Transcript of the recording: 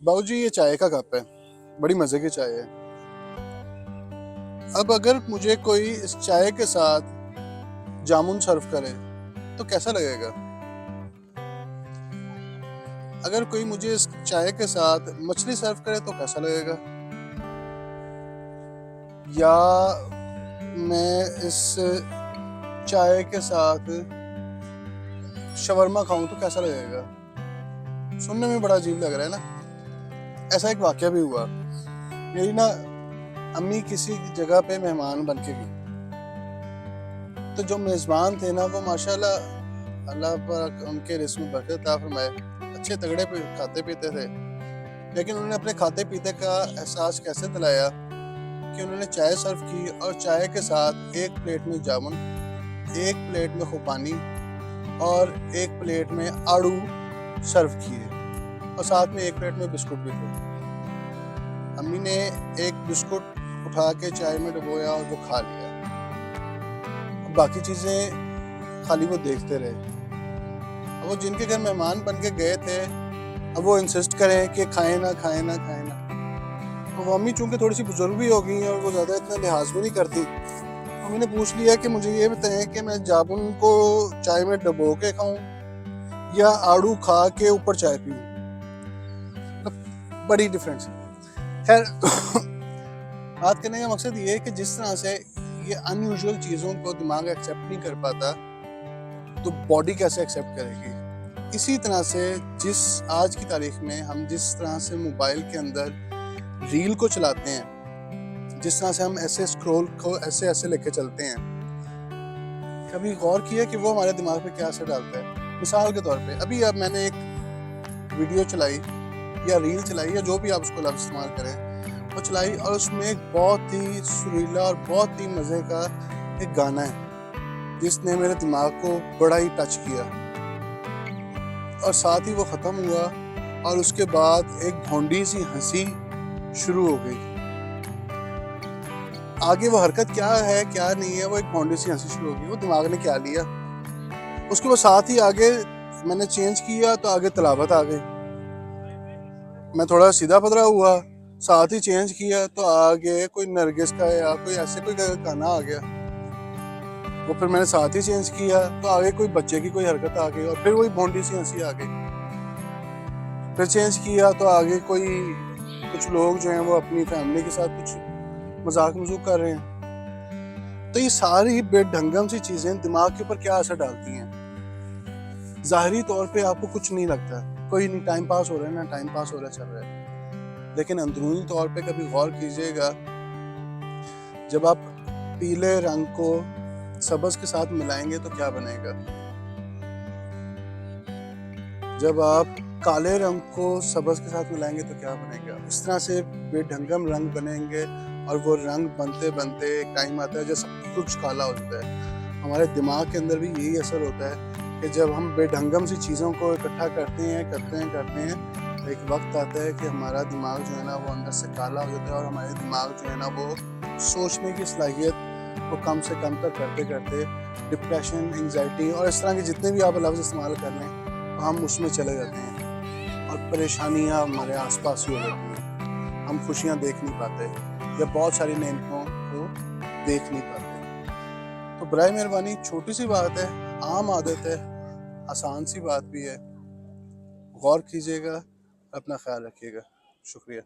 बाबू जी ये चाय का कप है, बड़ी मजे की चाय है। अब अगर मुझे कोई इस चाय के साथ जामुन सर्व करे तो कैसा लगेगा? अगर कोई मुझे इस चाय के साथ मछली सर्व करे तो कैसा लगेगा? या मैं इस चाय के साथ शवरमा खाऊं तो कैसा लगेगा? सुनने में बड़ा अजीब लग रहा है ना। ऐसा एक वाकया भी हुआ। मेरी ना अम्मी किसी जगह पे मेहमान बन के गई, तो जो मेजबान थे ना वो माशाल्लाह अल्लाह पर उनके रिस्क में बरकत अता फरमाए, अच्छे तगड़े पे खाते पीते थे। लेकिन उन्होंने अपने खाते पीते का एहसास कैसे दिलाया कि उन्होंने चाय सर्व की और चाय के साथ एक प्लेट में जामुन, एक प्लेट में खुबानी और एक प्लेट में आड़ू सर्व किए और साथ में एक प्लेट में बिस्कुट भी थे। अम्मी ने एक बिस्कुट उठा के चाय में डुबोया और वो खा लिया। बाकी चीज़ें खाली वो देखते रहे। अब वो जिनके घर मेहमान बन के गए थे, अब वो इंसिस्ट करें कि खाएं ना खाएं ना खाएं ना। तो वो अम्मी चूंकि थोड़ी सी बुजुर्ग भी हो गई और वो ज़्यादा इतना लिहाज भी नहीं करती, तो मैंने पूछ लिया कि मुझे ये बताएं कि मैं जामुन को चाय में डुबो के खाऊं या आड़ू खा के ऊपर चाय पीऊं। बड़ी डिफरेंस है। खैर बात करने का मकसद ये है कि जिस तरह से ये अनयूजुअल चीज़ों को दिमाग एक्सेप्ट नहीं कर पाता, तो बॉडी कैसे एक्सेप्ट करेगी? इसी तरह से जिस आज की तारीख में हम जिस तरह से मोबाइल के अंदर रील को चलाते हैं, जिस तरह से हम ऐसे स्क्रॉल को ऐसे ऐसे लेके चलते हैं, कभी गौर किया कि वो हमारे दिमाग पे क्या असर डालता है? मिसाल के तौर पे अभी अब मैंने एक वीडियो चलाई या रील चलाई या जो भी आप उसको लफ्ज़ इस्तेमाल करें, वो चलाई और उसमें एक बहुत ही सुरीला और बहुत ही मज़े का एक गाना है जिसने मेरे दिमाग को बड़ा ही टच किया और साथ ही वो ख़त्म हुआ और उसके बाद एक भोंडी सी हंसी शुरू हो गई। आगे वो हरकत क्या है क्या नहीं है, वो एक भोंडी सी हंसी शुरू हो गई, वो दिमाग ने क्या लिया। उसके बाद साथ ही आगे मैंने चेंज किया तो आगे तलावत आ गई। मैं थोड़ा सीधा पधरा हुआ, साथ ही चेंज किया तो आगे कोई नरगिस का या कोई ऐसे कोई गाना आ गया। वो फिर मैंने साथ ही चेंज किया तो आगे कोई बच्चे की कोई हरकत आ गई और फिर वही भोंडी सी हंसी आ गई। फिर चेंज किया तो आगे कोई कुछ लोग जो हैं वो अपनी फैमिली के साथ कुछ मजाक मजूक कर रहे हैं। तो ये सारी बेढंगम सी चीजें दिमाग के ऊपर क्या असर डालती हैं? ज़ाहिरी तौर पे आपको कुछ नहीं लगता, कोई नहीं, टाइम पास हो रहा है ना, टाइम पास हो रहा है, चल रहा है। लेकिन अंदरूनी तौर पे कभी गौर कीजिएगा, जब आप पीले रंग को सब्ज के साथ मिलाएंगे तो क्या बनेगा? जब आप काले रंग को सब्ज के साथ मिलाएंगे तो क्या बनेगा? इस तरह से बेढंगम रंग बनेंगे और वो रंग बनते बनते एक टाइम आता है जब सब कुछ काला हो जाता है। हमारे दिमाग के अंदर भी यही असर होता है कि जब हम बेढंगम सी चीज़ों को इकट्ठा करते हैं, तो एक वक्त आता है कि हमारा दिमाग जो है ना वो अंदर से काला हो जाता है और हमारे दिमाग जो है ना वो सोचने की सलाहियत को कम से कम तक करते करते डिप्रेशन, एंजाइटी और इस तरह के जितने भी आप लफ्ज़ इस्तेमाल कर लें, हम उसमें चले जाते हैं और परेशानियां हमारे आसपास ही हो जाती हैं। हम खुशियां देख नहीं पाते या बहुत सारी नेमतों को देख नहीं पाते। तो बराए मेहरबानी, छोटी सी बात है, आम आदत है, आसान सी बात भी है, गौर कीजिएगा, अपना ख्याल रखिएगा। शुक्रिया।